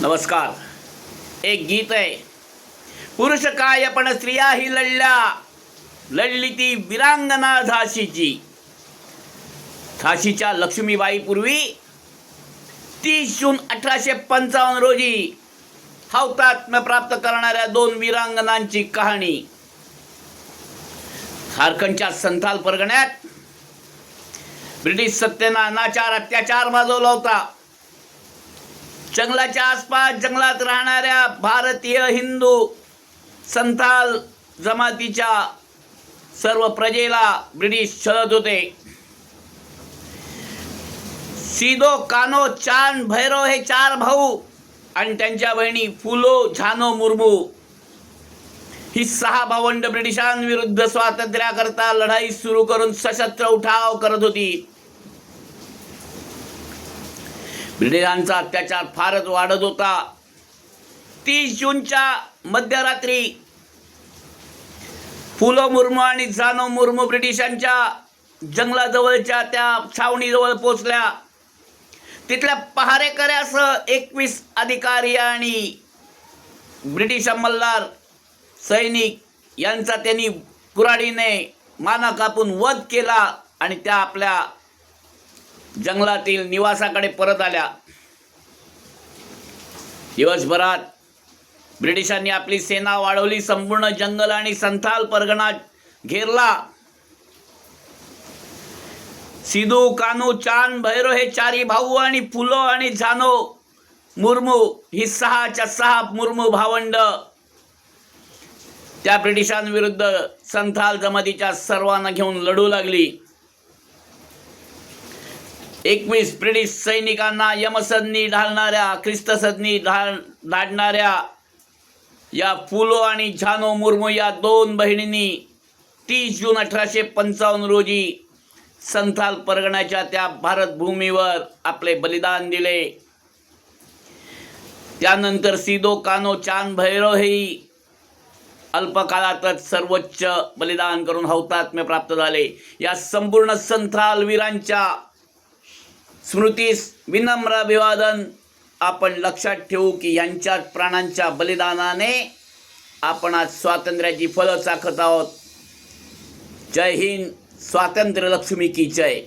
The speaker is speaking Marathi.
नमस्कार. एक गीत आहे. पुरुष काय पण स्त्रियाही लढल्या, लढली ती वीरांगना झाशीची. झाशीच्या लक्ष्मीबाई पूर्वी 30 जून 1855 रोजी हौतात्म्य प्राप्त करणाऱ्या 2 वीरांगनांची कहाणी. झारखंडच्या संथाल परगण्यात ब्रिटिश सत्तेने अनाचार अत्याचार माजवला होता. जंगलाच्या आसपास जंगलात राहणाऱ्या भारतीय हिंदू संथाल जमातीच्या सर्व प्रजेला ब्रिटिश छळत होते. सिदो, कानो, चांद, भैरव हे 4 भाऊ आणि त्यांच्या बहिणी फुलो, झानो, मुर्मू ही 6 भावंड ब्रिटिशांविरुद्ध स्वातंत्र्याकरता लढाई सुरू करून सशस्त्र उठाव करत होती. ब्रिटिशांचा अत्याचार फारच वाढत होता. 30 जूनच्या मध्यरात्री फुलो मुर्मू आणि झानो मुर्मू ब्रिटिशांच्या जंगलाजवळच्या त्या छावणीजवळ पोचल्या. तिथल्या पहारेकऱ्यासह 21 अधिकारी आणि ब्रिटिश अंमलदार सैनिक यांचा त्यांनी कुऱ्हाडीने माना कापून वध केला आणि त्या आपल्या जंगलातील निवासाकडे परत आल्या. दिवसभरात ब्रिटिशांनी आपली सेना वाढवली. संपूर्ण जंगल आणि संथाल परगणा घेरला. सिदू, कानू, चांद, भैरव हे 4 भाऊ आणि फुलो आणि झानो मुर्मू ही 6च्या 6 मुर्मू भावंड त्या ब्रिटिशांविरुद्ध संथाल जमातीच्या सर्वांना घेऊन लढू लागली. 21 ब्रिटिश सैनिकांना यमसदनी ढालणाऱ्या, ख्रिस्तसदनी धाडणाऱ्या या फुलो आणि झानो मुर्मू या 2 बहिणींनी 30 जून 1855 रोजी संथाल परगण्याच्या त्या भारत भूमीवर आपले बलिदान दिले. त्यानंतर सिदो, कानो, चांद, भैरव हेही अल्पकाळातच सर्वोच्च बलिदान करून हौतात्म्य प्राप्त झाले. या संपूर्ण संथाल वीरांच्या स्मृतीस विनम्र अभिवादन. आपण लक्षात ठेवू की यांच्या प्राणांच्या बलिदानाने आपण आज स्वातंत्र्याची फळं चाखत आहोत. जय हिंद. स्वातंत्र्य लक्ष्मी की जय.